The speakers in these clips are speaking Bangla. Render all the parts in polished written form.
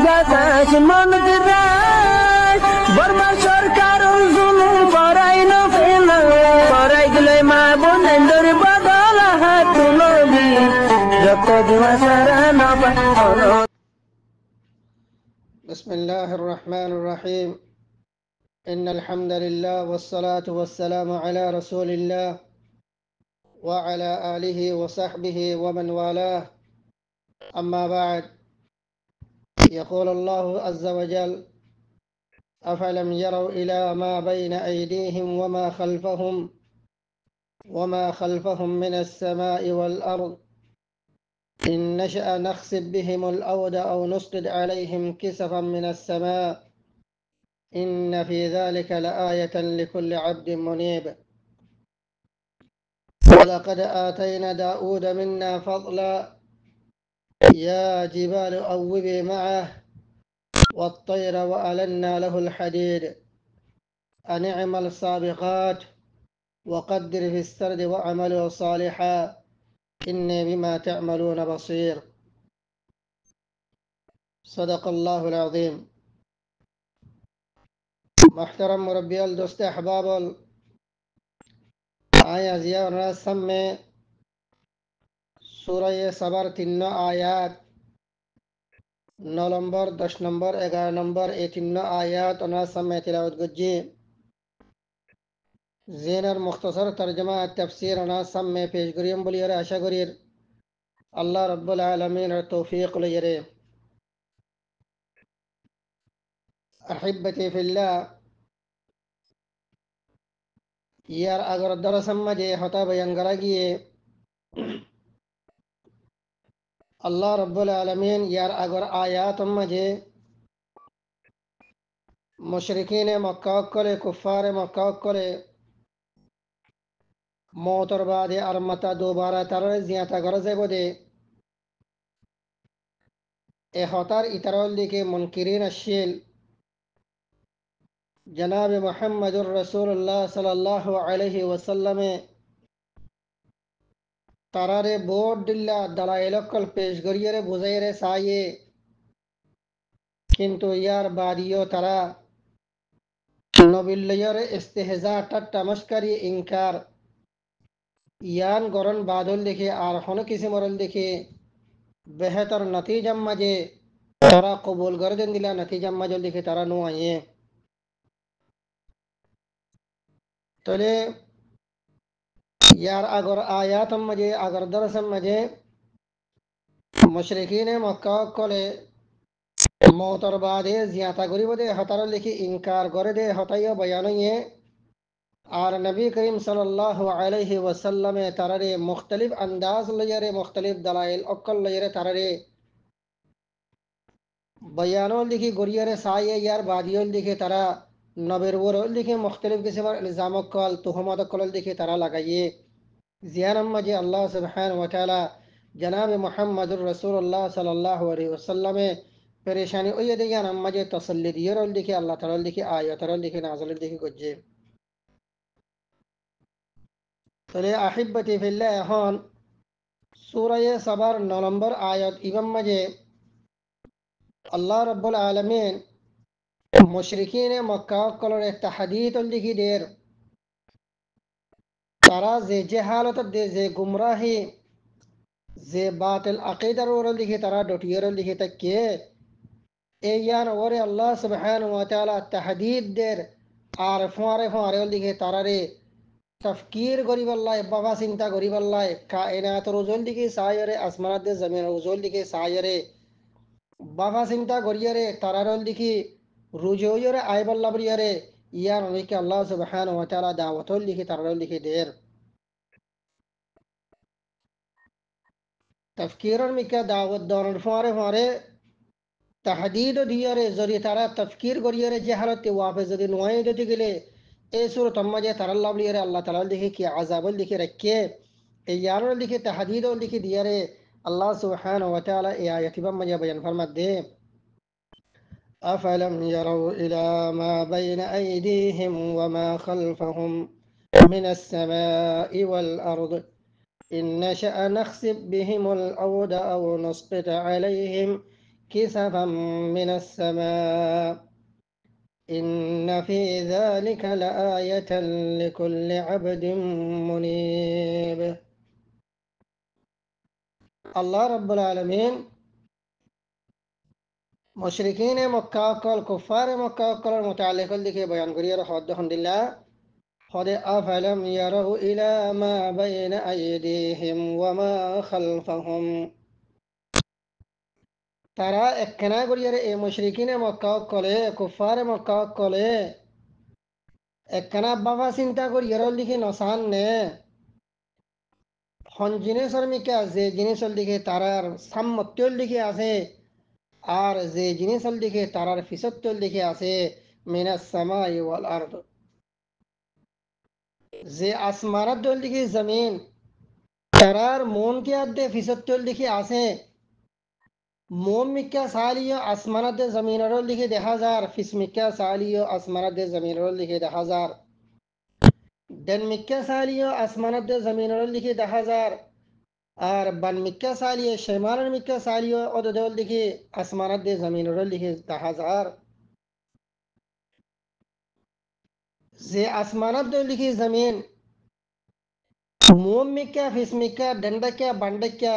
বাতাস মন দিরাই বর্মা সরকার জুলুম করাই না ফেলা করাই গেলে মা বোনেদের বদল হাত তুলবি যত দিবা সারা না পালো। بسم الله الرحمن الرحيم إن الحمد لله والصلاة والسلام على رسول الله وعلى آله وصحبه ومن والاه أما بعد يقول الله عز وجل أفلم يروا إلى ما بين أيديهم وما خلفهم من السماء والأرض إن نشأ نخسف بهم الأرض أو نسقط عليهم كسفا من السماء إن في ذلك لآية لكل عبد منيب ولقد آتينا داود منا فضلا يا جبال أوبي معه والطير وألنا له الحديد أن اعمل سابقات وقدر في السرد وعملوا صالحا إني بما تعملون بصير صدق الله العظيم. محترم مربي الدوست أحباب آية زيارة سمي سورة صبر 3 آيات 9 نمبر 10 نمبر 11 نمبر 3 آيات أنا سمي تلاوت گجي زينر مختصر ترجمة التفسير أنا سمي پیش گریم بلیر آشا گریر الله رب العالمين التوفيق ليري. أحبتي في الله यार अगर दरअसल मजे होता बयंगरागी अल्लाह रब्बुल आलमीन यार अगर आयात मजे मुशरिकीन मक्का करे कुफ्फार मक्का करे मौतर बादे अरमता दोबारा तरह जियाता गरजे बदे ए होतार इतरल दिके मुनकिरीन अश्शील जनाब मुहम्मदुर रसूलुल्लाह सल्लल्लाहु अलैहि वसल्लम तारारे बोर्ड दिल्ला दलाइलकल पेश गरियरे बुझाइरे साये किंतु यार बादियो तरा नबिल्लयर इस्तेहजा टट्टा मस्करी इनकार यान गरन बादल देखे आर हन किसी मरल देखे बेहतर नतीजम मजे तारा कबूल गर्दन दिला नतीजम मजल देखे तारा नो आए तले यार अगर आयातम मजे अगर दरसम मजे मुशरिकीन मक्का कोले मौतर बादे जियाता गरीब दे हतर लिखी इनकार करे दे हतयो बयान ये आर नबी करीम सल्लल्लाहु अलैहि वसल्लम तररे मुख्तलिफ अंदाज लयरे मुख्तलिफ दलाइल अक्ल लयरे तररे बयानों लिखी गुरियरे साये यार बादियों लिखे तरा नबीर वो लिखे मुख्तलिफ किस्म इल्ज़ाम कल तुहमत कल लिखे तरा लगाइए ज़ियानम मजे अल्लाह सुब्हानहु व तआला जनाब मुहम्मदुर रसूलुल्लाह सल्लल्लाहु अलैहि वसल्लम परेशानी ओ ये दिया नम मजे तसल्ली दिए रोल लिखे अल्लाह ताला लिखे आयत रोल लिखे नाज़िल लिखे गुज्जे तले अहिब्बती फिल्लाह हन सूरह सबर 9 नंबर आयत इबम मजे अल्लाह रब्बुल आलमीन मुशरिकीन मक्का कलर तहदीद लिखी देर तारा जे जहालत दे जे गुमराही जे बातिल अकीदर और लिखी तारा डोटियर लिखी तक के ए यान और अल्लाह सुब्हानहु व तआला तहदीद देर आरफारे लिखी तारा रे तफकीर गरीब अल्लाह बाबा चिंता गरीब अल्लाह कायनात रोजल लिखी सायरे आसमानत दे जमीन रोजल लिखी सायरे बाबा चिंता गरीयरे तारारल लिखी रुजोयरे आयबल्ला बरियरे यार लिखी अल्लाह सुब्हानहु व तआला दावतल लिखी तारारल लिखी देर तफकीरन मिका दावत दौरन फारे तहदीद दियरे जरी तारा तफकीर गरीयरे जहालत वापस जदी नुआई देती गेले ए सूरत अम्मजे तरल्ला बरियरे अल्लाह ताला लिखी कि अजाबल लिखी रखे ए यार लिखी तहदीद लिखी दियरे अल्लाह सुब्हानहु व तआला ए आयत बम्मजे बयान फरमा दे अफलम यरौ इला मा बैन अयदीहिम व मा खल्फहुम मिन अस्समाइ वल अर्द इन नशअ नख्सिफ बिहिमुल अर्द औ नुस्क़ित अलैहिम كسفا من السماء إن في ذلك لآية لكل عبد منيب. الله رب العالمين مشركين مكة كفار مكة المتعلق لك بيان قرير حد الحمد لله قد أفلم يروا إلى ما بين أيديهم وما خلفهم. ترى اكنا قرير مشركين مكة كفار مكة اكنا بابا سنتا قرير لك نصان نه হন জিনিসের মিকে আছে জিনিসের দিকে তারার সাম্মত্যর দিকে আছে আর যে জিনিসের দিকে তারার ফিসত্তর দিকে আছে মিনাস সামাই ওয়াল আরদ, যে আসমানের দল দিকে জমিন তারার মন কে আদে ফিসত্তর দিকে আছে মোম মিকা সালিও আসমানাত জমিনের দিকে দেখা যার ফিস মিকা সালিও আসমানাত জমিনের দিকে দেখা যার দেন মিকা সালিও আসমানাত জমিনের দিকে দেখা যার আর বান মিক্কা সালিয়ে শেমানের মিক্কা সালিয়ে অদল দিকে আসমানাত দে জমিনের দিকে দেখা যার যে আসমানাত দল দিকে জমিন মোম মিক্কা ফিস মিক্কা ডন্ডাক্কা বান্ডাক্কা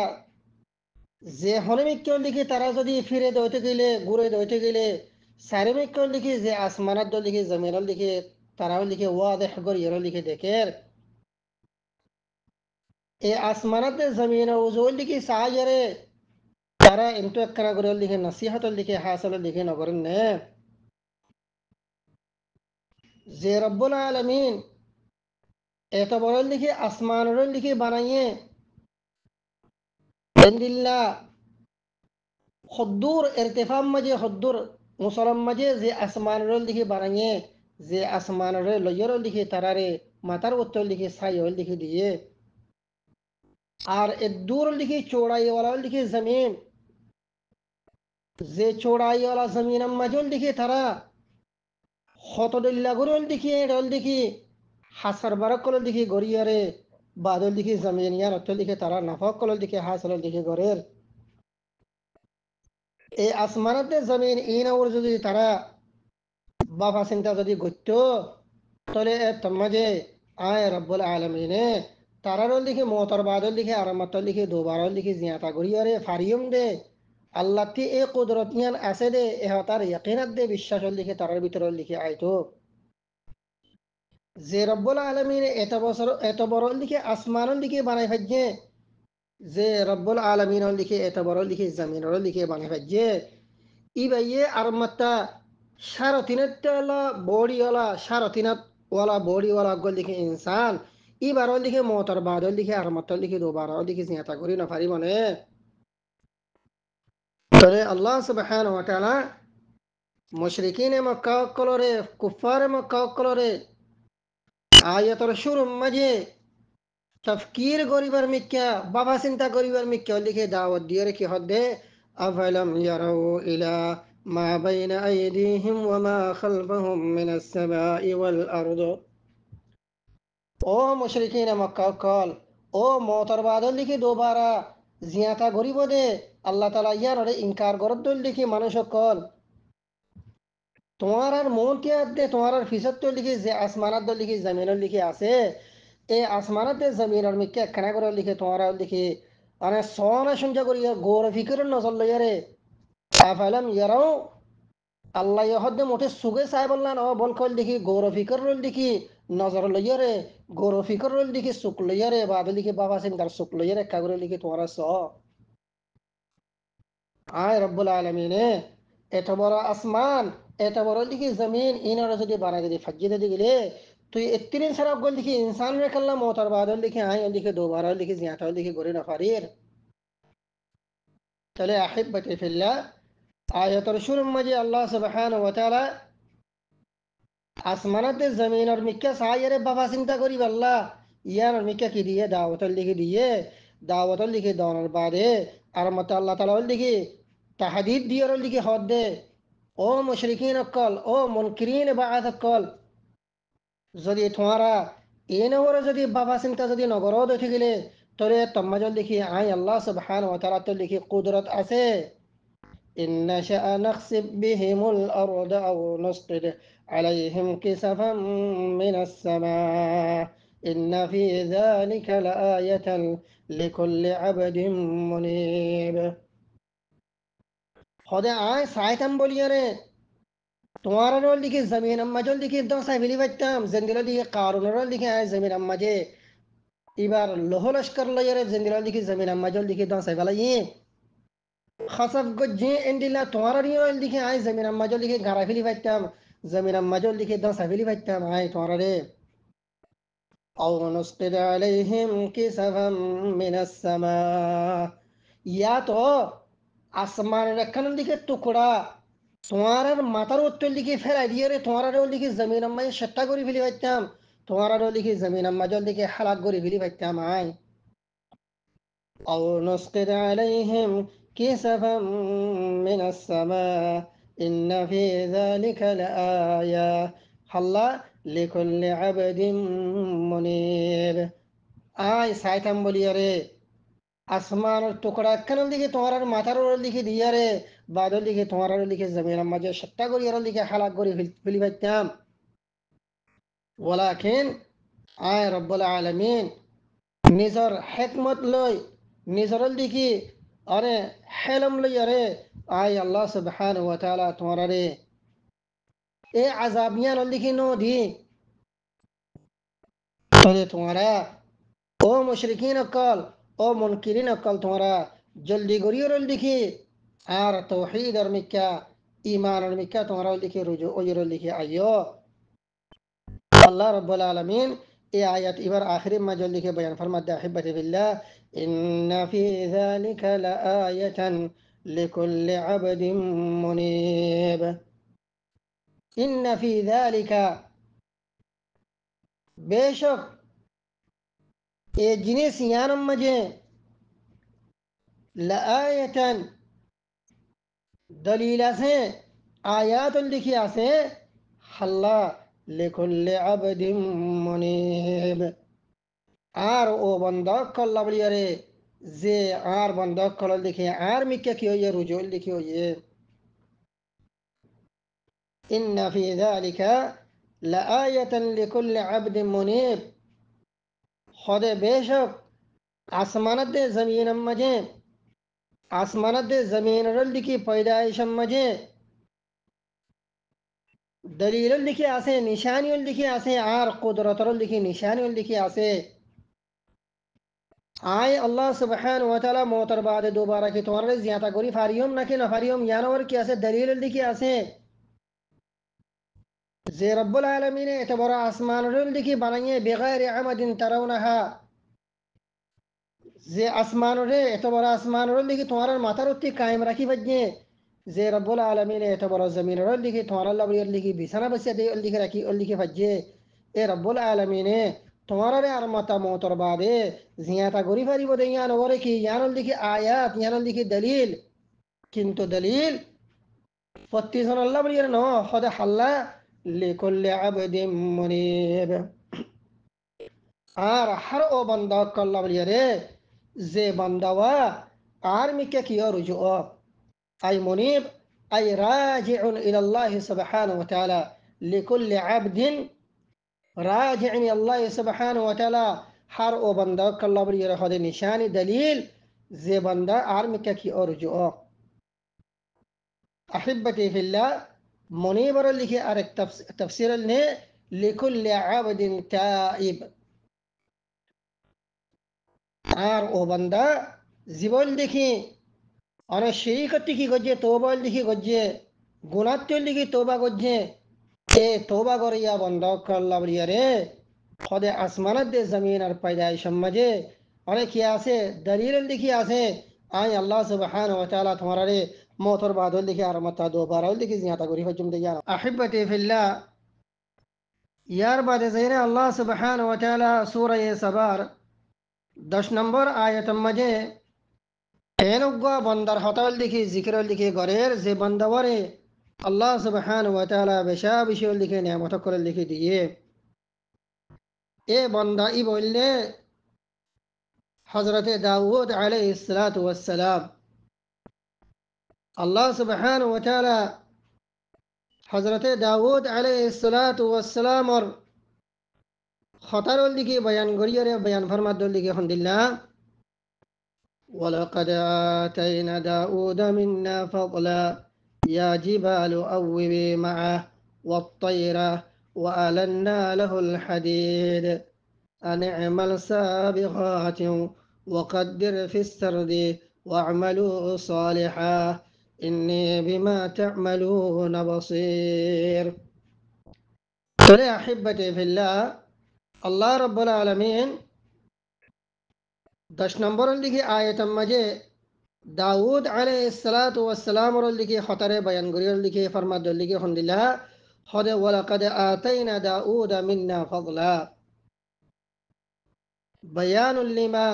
যে হনে মিক্কার দিকে তারা যদি ফিরে দইতে গেলে ঘুরে দইতে গেলে সারে মিক্কার দিকে যে আসমানাত দল দিকে জমিনের দিকে তারাও দিকে ওয়াদেহ করে এর দিকে দেখে এই আসমানাত দে জমিন ওজল দিকে সাহায্যে তারা ইন্টু একখানা করে দিকে নসিহতর দিকে হাসলের দিকে নগরেন নে যে রব্বুল আলমিন এত বড় লিখে আসমানের লিখে বানাইয়ে আলহামদুলিল্লাহ হদ্দুর ইরতিফাম মাঝে হদ্দুর মুসলম মাঝে যে আসমানের লিখে বানাইয়ে যে আসমানের লইয়ের লিখে তারারে মাতার উত্তর লিখে সাইল লিখে দিয়ে আর এ দূর লিখে চৌড়াইওয়ালা লিখে জমিন যে চৌড়াইওয়ালা জমিন মাঝে লিখে তারা হতদুল্লা গুরুল দিকে ডল দিকে হাসার বারকল দিকে গড়িয়ারে বাদল দিকে জমিনিয়ার অর্থ দিকে তারা নাফকল দিকে হাসল দিকে গড়ের এই আসমানাতে জমিন ইন ওর যদি তারা বাবা চিন্তা যদি গত্য তাহলে তোমাজে আয় রব্বুল আলমিনে তারার দিকে মতর বাদল দিকে আরামতল দিকে দোবারল দিকে জিয়াতা গড়িয়ারে ফারিয়ম দে আল্লাহ তি এ কুদরতিয়ান আছে দে এহতার ইয়াকিনাত দে বিশ্বাসল দিকে তারার ভিতরল দিকে আইতো যে রব্বুল আলমিন এত বড় দিকে আসমানের দিকে বানাই ফেলছে যে রব্বুল আলমিনের দিকে এত বড় দিকে জমিনের দিকে বানাই ফেলছে ই বাইয়ে আর মাত্রা সারতিনত বড়িওয়ালা সারতিনত ওয়ালা বড়িওয়ালা গল দিকে ইনসান ই বারল দিকে মতর বাদল দিকে আর মাত্রার দিকে দোবারল দিকে চিন্তা করি না পারি মানে তবে আল্লাহ সুবহানাহু ওয়া তাআলা মুশরিকিন মক্কা কলরে কুফার মক্কা কলরে আয়াতর শুরুর মাঝে তফকির গরিবার মিক্কা বাবা চিন্তা গরিবার মিক্কা লিখে দাওয়াত দিয়ে রেখে হদে আফালাম ইয়ারাউ ইলা মা বাইনা আইদিহিম ওয়া মা খালফাহুম মিনাস সামাই ওয়াল আরদ। ও মুশরিকিন মক্কা কল ও মতর বাদল লিখে দোবারা জিয়াতা গরিব দে আল্লাহ তাআলা ইয়ার ইনকার গরদল লিখে মানুষ কল তোমার আর মন কে দে তোমার আর ফিসত লিখে যে আসমানাত লিখে জমিনের লিখে আছে এই আসমানাতে জমিনের মিকে একখানা করে লিখে তোমার লিখে মানে সনা সঞ্জা করি গৌর ফিকির নজর লইয়ারে আফালাম ইয়ারাও আল্লাহ ইহদ্দে মোটে সুগে চাই বললাম ও বল কল দেখি গৌর ফিকির রোল দেখি নজর লইয়ারে গৌর ফিকির রোল দেখি সুখ লইয়ারে বাদ লিখে বাবা সিন্দার সুখ লইয়ারে একা করে লিখে তোমার স আয় রব্বুল আলমিনে এত বড় আসমান এত বড় লিখি জমিন ইনারা যদি বানা যদি ফাজিয়ে দিয়ে গেলে তুই এত্তিরিন সারা গল দেখি ইনসান রে কাল্লা মোতার বাদল দেখি আয় লিখে দোবারা লিখে জিয়াতা লিখে গড়ে না পারির তাহলে আহিব্বাতি ফিল্লাহ আয়াতের শুরুর মাঝে আল্লাহ সুবহানাহু ওয়া তাআলা আসমানাতে জমিনের মিক্কা সাইরে বাবা চিন্তা করি আল্লাহ ইয়ার মিক্কা কি দিয়ে দাওয়াতল লিখে দাওয়ার বাদে আর মত আল্লাহ তাআলা লিখে তাহাদিদ দিয়ে লিখে হদ দে ও মুশরিকিন অকল ও মুনকিরিন বাআত অকল যদি তোমারা এনওরে যদি বাবা চিন্তা যদি নগরও দেখে গেলে তোরে তম্মাজল লিখি আই আল্লাহ সুবহানাহু ওয়া তাআলা তো লিখি কুদরত আছে إن نشأ نخسف بهم الأرض أو نسقط عليهم كسفا من السماء إن في ذلك لآية لكل عبد منيب. خدا آي سايتم بوليره তোমার রোল দিকে জমিন আম্মা জল দিকে একদম সাইবেলি বাইতাম জেন্দিল দিকে কারণ রোল দিকে আয় জমিন আম্মা যে এবার লোহ লস্কর লইয়ারে জেন্দিল দিকে জমিন আম্মা জল দিকে একদম সাইবেলা ইয়ে খাসাফ গজ্জে এন্ডিলা তোমার রোল দিকে আয় জমিন আম্মা জল দিকে গারা ফেলি বাইতাম জমিন আম্মা জল দিকে একদম সাইবেলি বাইতাম আয় তোমার রে أو نسقط عليهم كسفا من السماء ইয়া তো আসমানের একখান দিকে টুকরা তোমার মাথার উত্তর দিকে ফেলাই দিয়ে রে তোমার ওর দিকে জমিন আম্মাই সেট্টা করে ফেলি পাইতাম তোমার ওর দিকে জমিন আম্মা জল দিকে হালাক করে ফেলি পাইতাম আয় أو نسقط عليهم كسفا من السماء إن في ذلك لآية حلا لكل عبد منيب আয় সাইতাম বলিয়া রে আসমানের টুকরা একখান দিকে তোমার মাথার ওর দিকে দিয়া রে বাদল দিকে তোমার দিকে জমিন মাঝে সেট্টা করি এর দিকে হালাক করে ফেলি পাইতাম ওয়ালাকিন আয় রব্বুল আলামিন নিজর হিকমত লই নিজর দিকে আরে হেলম লই আরে আয় আল্লাহ সুবহানাহু ওয়া তাআলা তোমার রে এ আযাবিয়ান দিকে নো দি তবে তোমারা ও মুশরিকিন অকল ও মুনকিরিন অকল তোমরা জলদি গড়িয়ে রল দেখি আর তৌহিদ আর মিক্কা ইমান আর মিক্কা তোমরা লিখে রুজু ওজর লিখে আইও আল্লাহ রাব্বুল আলামিন এই আয়াত এবার আখিরি মাঝে লিখে বয়ান ফরমাতে আহিব্বাতি বিল্লাহ ইন্না ফি যালিকা লাআয়াতান লিকুল্লি আবদিন মুনিব ইন্না ফি যালিকা বেশক এই জিনিস ইয়ানম মাঝে লাআয়াতান দলিল আছে আয়াত লিখি আছে হাল্লা লিকুল্লি আবদিন মুনিব আর ও বন্ধক কল্লা বলিয়ারে যে আর বন্ধক কল লিখে আর মিক্কা কি হইয়ে রুজুল লিখি হইয়ে ইন্না ফি যালিকা লাআয়াতান লিকুল্লি আবদিন মুনিব খোদে বেশক আসমানত দে জমিন মাঝে আসমানত দে জমিন রল লিখি পয়দাইশ মাঝে দলিল লিখে আছে নিশানি লিখে আছে আর কুদরতর লিখে নিশানি লিখে আছে আয় আল্লাহ সুবহানাহু ওয়া তাআলা মওতার বাদে दोबारा কি তোমার জিয়াতা করি ফারিয়ম নাকি না ফারিয়ম ইয়ানওর কি আছে দলিল লিখে আছে যে রব্বুল আলামিন এত বড় আসমানের লিখে বানাইয়ে বেগাইর আমাদিন তারাউনাহা যে আসমানের এত বড় আসমানের লিখে তোমার মাথার উত্তি কায়েম রাখি বাজে যে রব্বুল আলামিন এত বড় জমিনের লিখে তোমার আল্লাহ লিখে বিছানা বসিয়ে দিয়ে লিখে রাখি লিখে বাজে এ রব্বুল আলামিন তোমার আর মাতা মওতার বাদে জিয়াতা করি ফারিব দে ইয়ানওর কি ইয়ানল লিখে আয়াত ইয়ানল লিখে দলিল কিন্তু দলিল ফত্তিজন আল্লাহ বলিয়ে ন খোদা হাল্লা লিকুল্লি আবদিন মুনিব আর হর ও বান্দা কল্লা বলিয়ে রে যে বান্দাওয়া আর মিকে কি রুজু আই মুনিব আই রাজিউন ইলাল্লাহ সুবহানাহু ওয়া তাআলা লিকুল্লি আবদিন রাজিউন ইলাল্লাহ সুবহানাহু ওয়া তাআলা হর ও বান্দা কল্লা বলিয়ে রে খোদা নিশানি দলিল যে বান্দা আর মিকে কি রুজু أحبتي في الله منيبر اللي أرك تفسير لنا لكل عبد تائب আর ও বান্দা জীবন দেখি অনেক শিরিকতি কি গজ্জে তোবা লিখি গজ্জে গুণাত্মীয় লিখি তোবা গজ্জে এ তোবা করিয়া বন্ধ করলা বলিয়া রে খদে আসমানত দে জমিন আর পয়দাই সমাজে অনেক কি আছে দলিল লিখি আছে আই আল্লাহ সুবহানাহু ওয়া তাআলা তোমার রে মওতর বাদল লিখি আর মতা दोबारा লিখি জিয়াতা করি হজম দে ইয়ার আহিব্বতি ফিল্লাহ ইয়ার বাদে যাইরে আল্লাহ সুবহানাহু ওয়া তাআলা সূরা সাবার 10 নম্বর আয়াত মাঝে এনুগা বন্দার হতাল লিখি জিকির লিখি গরের যে বন্দাওয়ারে আল্লাহ সুবহানাহু ওয়া তাআলা বেশা বিষয় লিখে নিয়ামত করে লিখে দিয়ে এ বন্দা ই বললে হযরতে দাউদ আলাইহিস সালাতু ওয়াস সালাম আল্লাহ সুবহানাহু ওয়া তাআলা হযরতে দাউদ আলাইহিস সালাতু ওয়াস সালামর খতারল দিকে বয়ান করিয়ারে বয়ান ফরমাদল দিকে হন্দিল্লাহ ولقد آتينا داود منا فضلا يا جبال أوبي معه والطير وألنا له الحديد أن اعمل سابغات وقدر في السرد واعملوا صالحا إني بما تعملون بصير. فلا أحبتي في الله الله رب العالمين 10 নম্বর লিখে আয়াতের মাঝে দাউদ আলাইহিস সালাতু ওয়াস সালামর লিখে খতারে বয়ান করিয়ার লিখে ফরমাদল লিখে হন্দিল্লাহ হদে ওয়ালাকাদ আতাইনা দাউদ মিন্না ফাদলা بيان لما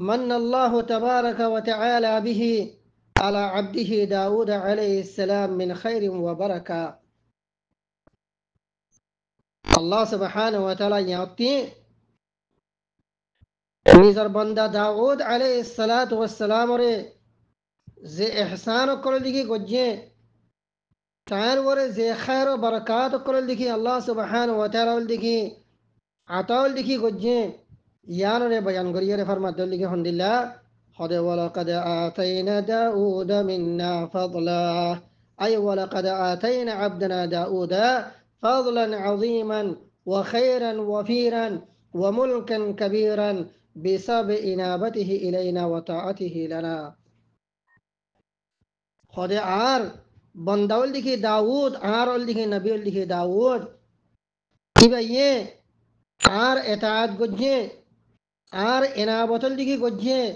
من الله تبارك وتعالى به على عبده داود عليه السلام من خير وبركة. الله سبحانه وتعالى يعطي নিজের বান্দা দাউদ আলাইহিস সালাতু ওয়াস সালাম রে যে ইহসান করে লিখি গজ্জে তার ওরে যে খায়র ও বরকাত করে লিখি আল্লাহ সুবহানাহু ওয়া তাআলা লিখি আতাউল লিখি গজ্জে ইয়ানরে বয়ান করিয়ারে ফরমাদল লিখি হন্দিল্লাহ হদে ওয়ালাকাদ আতাইনা দাউদ মিন্না ফাদলা আই ওয়ালাকাদ আতাইনা আবদানা দাউদ ফাদলান আযীমান ওয়া খায়রান ওয়াফীরান ওয়া মুলকান কাবীরান بسبب إنابته إلينا وطاعته لنا. خدي عار بندول ديكي داود عار ديكي نبي ديكي داود إباية عار اطاعت گجه عار إنابت ديكي گجه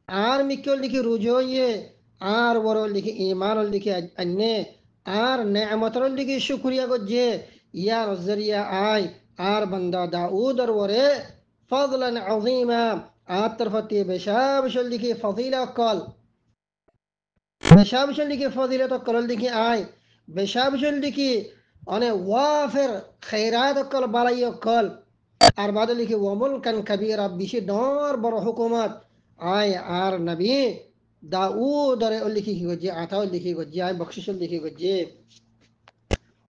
عار مكول ديكي رجوية عار ورول ديكي إيمان ديكي أني عار نعمت ديكي شكريا گجه يا رزريا آي عار بندا داود وره فضلا عظيما عطرفتي بشابشل ديكي فضيلة قال بشابشل ديكي فضيلة قال ديكي آي بشابشل ديكي أنا وافر خيرات قال بلاي قال أربعة ديكي وملكا كبيرا بشي دار برو حكومات آي آر نبي داود دار ديكي وجي عطاو ديكي وجي آي بخششل ديكي وجي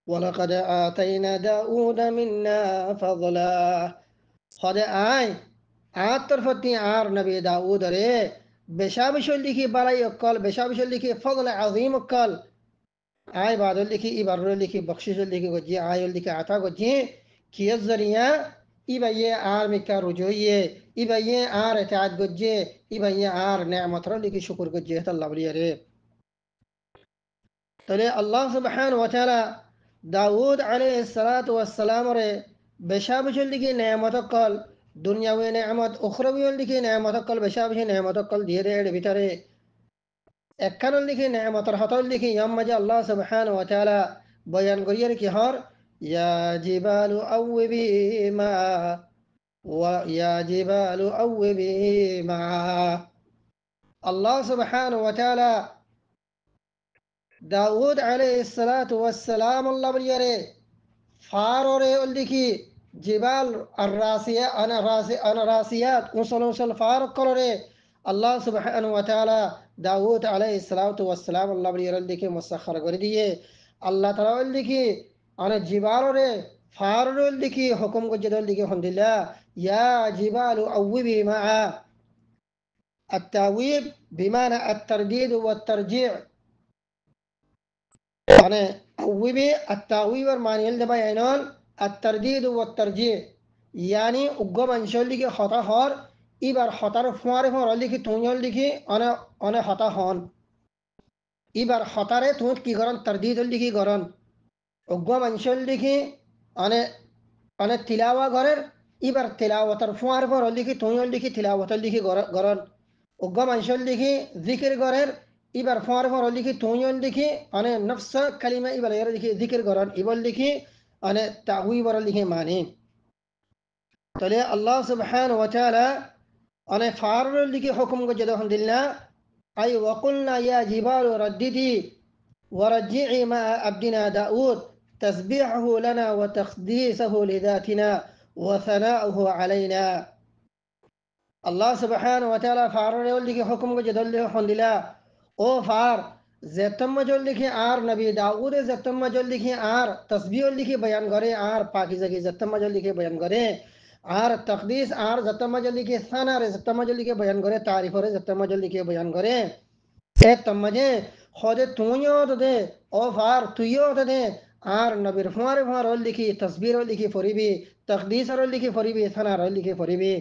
ولقد آتينا داود منا فضلا خدا آي آتر فتي آر نبي داود ري بشابشل ديكي بلاي قال بشابشل ديكي فضل عظيم قال آي بعد ديكي إبر ديكي بخششل ديكي وجي آي ديكي عطا وجي كي الزريا إباية آر مكا رجوية إباية آر اتعاد وجي إباية آر نعمت ديكي شكر وجي الله بلي ري تلي الله سبحانه وتعالى داود عليه الصلاة والسلام ري بشابشل ديكي نعمت قال দুনিয়াবি নেয়ামত উখরাবিয়ল দিকে নেয়ামত কল বেশাবি নেয়ামত কল দিয়ে এর ভিতরে একখানল দিকে নেয়ামতর হতল দিকে ইয়াম মাঝে আল্লাহ সুবহানাহু ওয়া তাআলা বয়ান করিয়ার কি হর ইয়া জিবালু আওবি মা ওয়া ইয়া জিবালু আওবি মা আল্লাহ সুবহানাহু ওয়া তাআলা দাউদ আলাইহিস সালাতু ওয়াস সালাম আল্লাহ বলিয়ারে ফাররে ওল দিকে جبال الراسية أنا راسيات وصل فارق كلره الله سبحانه وتعالى داود عليه الصلاة والسلام الله بلي رلدك مسخر قرديه الله تعالى رلدك أنا جبال ره فار رلدك حكم قجد رلدك الحمد لله يا جبال أوبي معا التأويب بمعنى الترديد والترجيع أنا أوبي التأويب معنى يلدبا ينال الترديد والترجيع يعني أقوم أنشل لك خطأ هار إبر خطر فمارة فمارة لك تونيول لك أنا خطأ هون إبر خطر تون كي قرن ترديد لك قرن أقوم أنشل لك أنا تلاوة قرر إبر تلاوة فمارة فمارة لك تونيول لك تلاوة لك قرن أقوم أنشل لك ذكر قرر إبر فمارة فمارة لك تونيول لك أنا نفس كلمة إبر يرى لك ذكر قرن إبر لك أنا تعويب ورا معنى تلي الله سبحانه وتعالى أنا فارر اللي حكم جده الحمد لله أي وقلنا يا جبال رددي ورجعي مع عبدنا داود تسبيحه لنا وتقديسه لذاتنا وثناؤه علينا. الله سبحانه وتعالى فارر اللي حكم جده الحمد لله أو فار ज़ेतम्मा जोल लिखी आर नबी दाऊद ज़ेतम्मा जोल लिखी आर तस्बीह लिखी बयान करे आर पाकीज़गी ज़ेतम्मा जोल लिखी बयान करे आर तकदीस आर ज़ेतम्मा जोल लिखी साना रे ज़ेतम्मा जोल लिखी बयान करे तारीफ रे ज़ेतम्मा जोल लिखी बयान करे ए तम्मजे खुद तुयो तो दे ओ फार तुयो तो दे आर नबीर फुआरे फुआर लिखी तस्बीर लिखी फरीबी तकदीस लिखी फरीबी साना लिखी फरीबी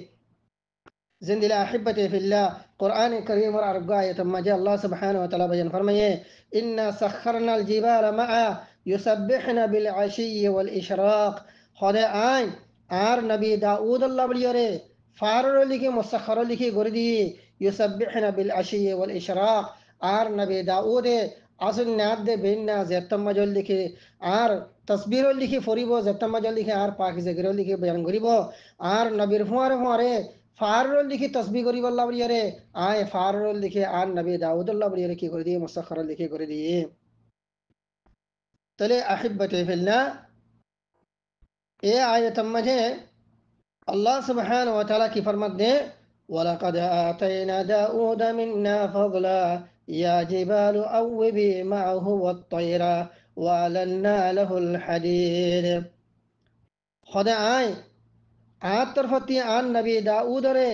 زند أحبتي في الله قرآن الكريم ورأرقاية ثم جاء الله سبحانه وتعالى بيان فرميه إنا سخرنا الجبال معه يسبحنا بالعشي والإشراق خدا آين آر نبي داود الله بليره فارر لكي مسخر لكي قردي يسبحنا بالعشي والإشراق آر نبي داود أصل ناد بيننا زيتم مجل لكي آر تصبير لكي فريبو زيتم مجل لكي آر پاکی زگرو لكي بيان قريبو آر نبي فواره ফারুল লিখি তসবি করি বল্লা বলিয়ারে আয় ফারুল লিখে আর নবী দাউদুল্লাহ বলিয়ারে কি করে দিয়ে মুসাখর লিখে করে দিয়ে তাহলে আহিব্বতে ফিল্লাহ এ আয়াতের মাঝে আল্লাহ সুবহানাহু ওয়া তাআলা কি ফরমান দে ওয়ালাকাদ আতাইনা দাউদ মিন্না ফাদলা ইয়া জিবালু আওবি মাআহু ওয়াত-তায়রা ওয়ালান্না লাহুল হাদিদ খোদা আয় आत तरफती आन नबी दाऊद रे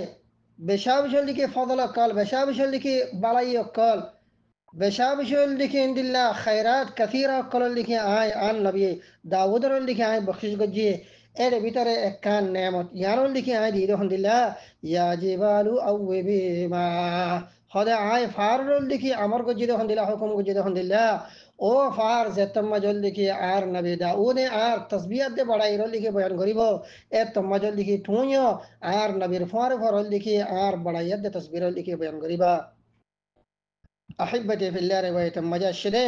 बेशाबिशल लिखे फضل कल बेशाबिशल लिखे बलाई कल बेशाबिशल लिखे इंदिल्ला खैरात कसीरा कल लिखे आय आन नबी दाऊद रे लिखे आय बख्शिश गज्जी एरे भीतरे एकान नेमत यारो लिखे आय दीदो हंदिल्ला या जिबालु अव्वेबी मा खदा आय फार लिखे अमर गज्जी दो हंदिल्ला हुकुम गज्जी दो हंदिल्ला ओ फार ज़ेतम्मा जोल लिखी आर नबी दाऊद आर तस्बीह दे बड़ाई रो लिखी बयान करिबो ए तम्मा जोल लिखी ठुयो आर नबीर फार फार लिखी आर बड़ाई दे तस्बीह लिखी बयान करिबा अहिब्बती फिल्लाह रिवायत मजा शदे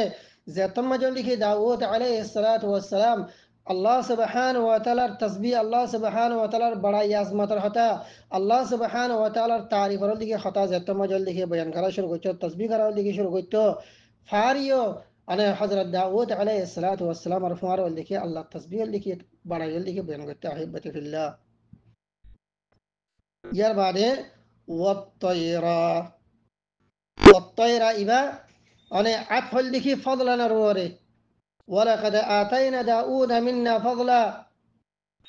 ज़ेतम्मा जोल लिखी दाऊद अलैहि सलातु वस्सलाम अल्लाह सुब्हानहु व तआला तस्बीह अल्लाह सुब्हानहु व तआला बड़ाई आज़मत रहता अल्लाह सुब्हानहु व तआला तारीफ रो लिखी खता ज़ेतम्मा जोल लिखी बयान करा शुरू करतो तस्बीह करा लिखी शुरू करतो फारियो أنا حضرت داود عليه الصلاة والسلام رفوار والدكي الله التسبيح اللي بڑا يلي بين قلت أحبتي في الله يار بعدين والطيرة والطيرة إبا أنا عطف اللي فضلا رووري ولقد آتينا داود منا فضلا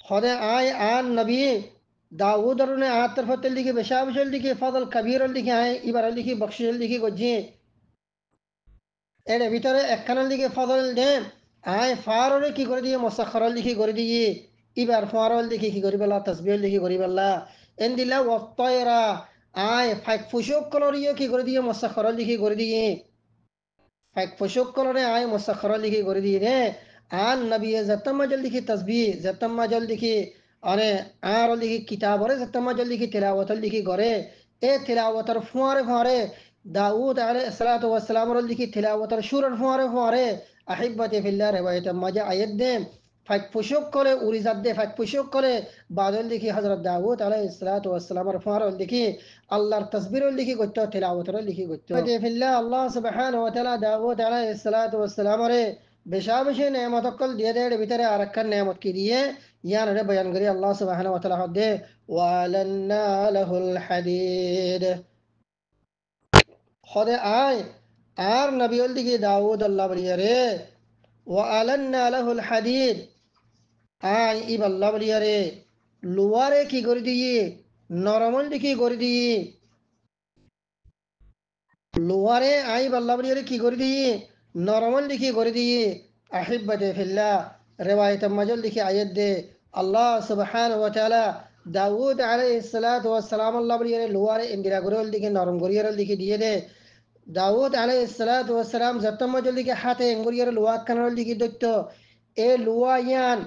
خدا آي آن نبي داود رونه آترفت اللي بشابش اللي فضل كبير اللي آي إبا اللي بخشش اللي قجي এর ভিতরে একখানের দিকে ফজল দে আয় ফাররে কি করে দিয়ে মুসাখখার লিখি করে দিয়ে ইবার ফারল লিখি কি করি বেলা তাসবিহ লিখি করি বেলা এন্দিলা ওয়াত্তায়রা আয় ফাইক ফুশুক কলরিও কি করে দিয়ে মুসাখখার লিখি করে দিয়ে ফাইক ফুশুক কলরে আয় মুসাখখার লিখি করে দিয়ে রে আন নবী জাতম্মা জল লিখি তাসবিহ জাতম্মা জল লিখি আরে আর লিখি কিতাবরে জাতম্মা জল লিখি তিলাওয়াত লিখি করে এ তিলাওয়াতর ফুয়ারে ফুয়ারে दाऊद अलैहिस्सलातु वस्सलाम लिखी तिलावत शुरर फुआरे अहिब्बती फिल्लाह रिवायत मजा आयत दे फाक पुशुक करे उरिजात दे फाक पुशुक करे बादल लिखी हजरत दाऊद अलैहिस्सलातु वस्सलाम फुआरे लिखी अल्लाहर तस्बीर लिखी गत्तो तिलावत लिखी गत्तो फिल्लाह अल्लाह सुब्हानहु व तआला दाऊद अलैहिस्सलातु वस्सलाम रे बेशाबशे नेमत कल दिए दे भीतर आरक्कन नेमत की दिए यान रे बयान करी अल्लाह सुब्हानहु व तआला दे वालन्ना लहुल हदीद خود آي آر نبي ولدي داود الله برياره وألنا له الحديد آي إب الله برياره لواره كي قردي نرمل كي قردي لواره آي بالله برياره كي قردي نرمل كي قردي أحبتي في الله رواية مجل كي آيات دي الله سبحانه وتعالى दाऊद अलैहिस्सलातु वस्सलाम الله برياره لواره اندرا قرول دي نرم قريره دي ديه دي दाऊद अलैहिस्सलातु वस्सलाम जत्तम्मा जल्दी के हाथे अंगुरियर लुआ कनल दिखी दोत्तो ए लुआ यान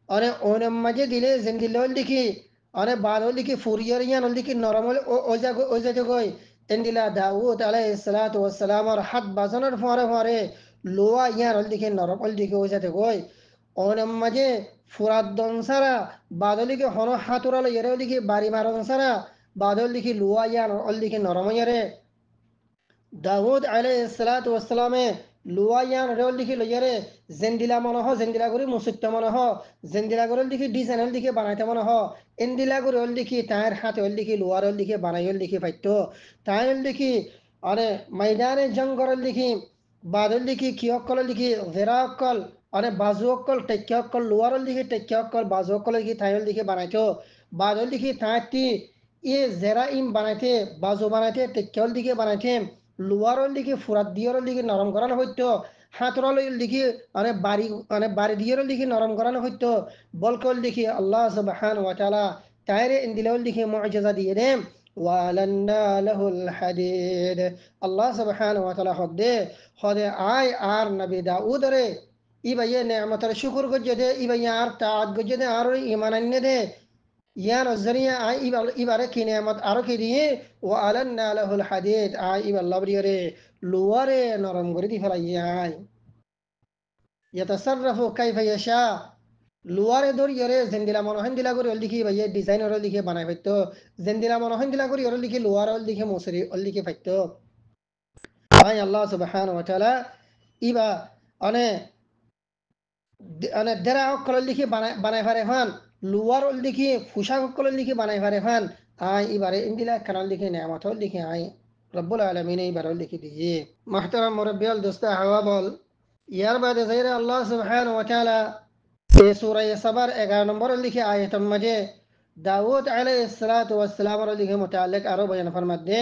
अरे ओनम मजे दिले जिंदिलोल दिखी अरे बादल दिखी फुरियर यान दिखी नरमल ओजा जगोय इंदिला दाऊद अलैहिस्सलातु वस्सलाम और हाथ बाजनर फुआरे लुआ यान दिखी नरमल दिखी ओजा जगोय ओनम मजे फुराद दंसारा बादल दिखी हनो हाथुराल येरे दिखी बारी मारन सारा बादल दिखी लुआ यान दिखी नरम येरे दाऊद अलैहिस्सलातु वस्सलामे लुआयान रेल लिखी लयरे जेंदिला मन हो जेंदिला गुरी मुसुत्त मन हो जेंदिला गुरल लिखी डिजाइनल लिखी बनाइते मन हो इंदिला गुरल लिखी तायर हाथ ओल लिखी लुआरल लिखी बनाइल लिखी फाइतो तायर लिखी अरे मैदाने जंग गरल लिखी বাদল লিখি কিয়কল লিখি জেরা অকল অনে বাজু অকল টেক্কি অকল লোয়ারল লিখি টেক্কি অকল বাজু অকল লিখি থাইল লিখি বানাইতো বাদল লিখি থাঁতি ই জেরা ইম বানাইতে বাজু বানাইতে টেক্কিয়ল দিকে বানাইতে লোয়ারল লিখি ফুরাত দিয়র লিখি নরম করানো হইতো হাতরল লিখি বাড়ি দিয়র লিখি নরম করানো হইতো বলকল লিখি আল্লাহ সুবহান ওয়া তাআলা তাইরে ইন্দিলল লিখি মুআজিজা দিয়ে দে ওয়ালান্না লাহুল হাদিদ আল্লাহ সুবহান ওয়া তাআলা হদে হদে আয় আর নবী দাউদ রে ইবাইয়ে নেমতের শুকর গজ্জে দে ইবাইয়ে আর তাআত গজ্জে দে আর ঈমান আননে দে ইয়ার জরিয়া আয় ইবারে কি নেমত আরো কি দিয়ে ওয়ালান্না লাহুল হাদিদ আয় ইবাল লাবরিয়ে লুয়ারে নরম করে দি ফেলাই আয় ইয়াতাসাররাফু কাইফা ইয়াশা লুয়ারে দরিয়রে জেন্দিলা মনোহন দিলা করে ওল লিখি ভাইয়ে ডিজাইন ওর লিখে বানাই ফাইতো জেন্দিলা মনোহন দিলা করে ওর লিখি লুয়ার ওল লিখে মসরি ওল লিখে ফাইতো আয় আল্লাহ সুবহান ওয়া তাআলা ইবা অনে অনে দেরা অকল লিখি বানাই ফারে ফান লুয়ার ওল লিখি ফুশাক অকল লিখি বানাই ফারে ফান আয় ইবারে ইন্দিলা কানাল লিখে নেয়ামত ওল লিখে আয় রব্বুল আলামিন ইবার ওল লিখি দিয়ে মুহতারাম মুরব্বিয়াল দোস্তা হাওয়া বল ইয়ার বাদে যাইরে আল্লাহ সুবহান ওয়া তাআলা سورة صبر 11 نمبر लिखे आयत मजे दाऊद अलैहिस्सलातु वस्सलाम लिखे मुताल्लिक आरो बयान फरमाते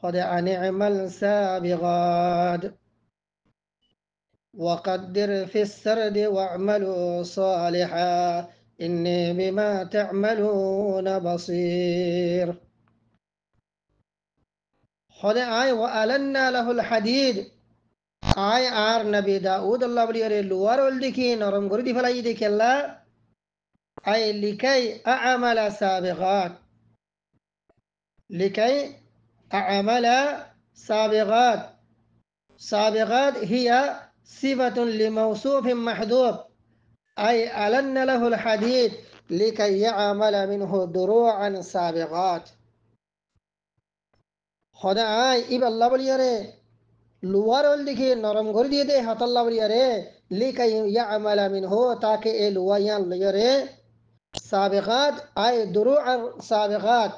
खुद अनिअमल साबिगात वक़द्दिर في السرد واعملوا صالحا إني بما تعملون بصير खुद आय وألنا له الحديد আয় আর নবী দাউদ আল্লাহ বলিয়ারে লোয়ার ওল দেখি নরম করে দি ফেলাই দেখি আল্লাহ আয় লিখাই আমালা সাবিগাত লিখাই আমালা সাবিগাত সাবিগাত হিয়া সিফাতুন লিমাউসুফিন মাহদুব আয় আলান্না লাহুল হাদিদ লিখাই ইয়ামালা মিনহু দুরুআন সাবিগাত খোদা আয় ইব আল্লাহ বলিয়ারে লুয়ার ওল দিকে নরম করে দিয়ে দে হাতাল্লা বলিয়ারে লিকাই ইয়ামালা মিনহু তাকে এ লুয়ায়ান লইয়ারে সাবিগাত আয় দুরুআন সাবিগাত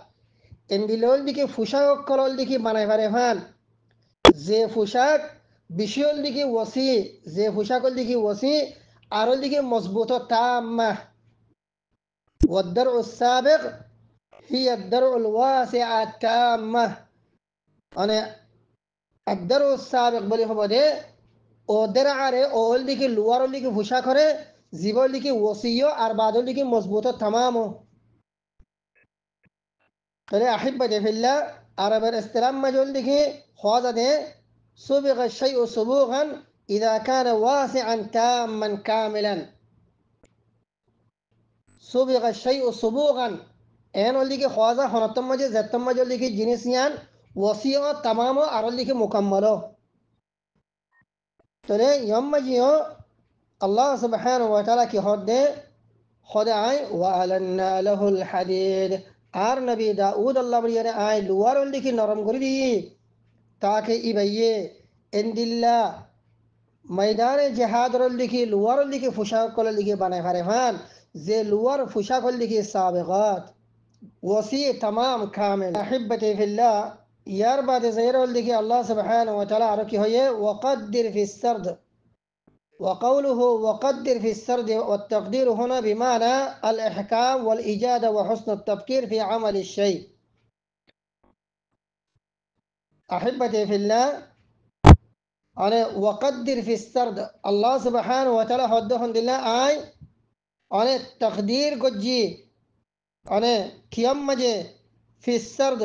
এন্দিলল দিকে ফুশাক কলল দিকে বানাই পারে ফান যে ফুশাক বিশল দিকে ওসি যে ফুশাকল দিকে ওসি আরল দিকে মজবুত তাম্মা والدرع السابق هي الدرع الواسعة التامة أنا الدرع السابق বলি হবে দে ও দেরারে ওল দিকে লুয়ার দিকে ফুশা করে জীবল দিকে ওসিও আর বাদল দিকে মজবুত তামামো তাহলে আহিব্বাতি ফিল্লাহ আরবের ইসতিলাম মাজল দিকে খাজা দে সুবিগা শাইউ সুবুগান ইযা কানা ওয়াসিআন তাম্মান কামিলান সুবিগা শাইউ সুবুগান এন ওল দিকে খাজা হনতম মাঝে জাতম মাজল দিকে জিনিসিয়ান ওসিও তামামো আরল দিকে মুকাম্মালো তাহলে ইয়ম মাজিও আল্লাহ সুবহানাহু ওয়া তাআলা কি হদে খোদা আয় ওয়ালান্না লাহুল হাদিদ আর নবী দাউদ আল্লাহ বলিয়ারে আয় লুয়ার লিখি নরম করে দি তাকে ইবাইয়ে এন্দিল্লা ময়দানে জিহাদর লিখি লুয়ার লিখি ফুশাক কল লিখি বানাই ফারে ফান যে লুয়ার ফুশাক লিখি সাবিগাত ওসি तमाम কামিল আহিব্বতি ফিল্লাহ ইয়ার বাদে যাইরল লিখি আল্লাহ সুবহানাহু ওয়া তাআলা আর কি হয়ে ওয়াকাদ্দির ফিস সারদ وقوله وقدر في السرد والتقدير هنا بمعنى الإحكام والإجادة وحسن التفكير في عمل الشيء أحبتي في الله أنا وقدر في السرد الله سبحانه وتعالى حدهم لله آي أنا تقدير قجي أنا كيام مجي في السرد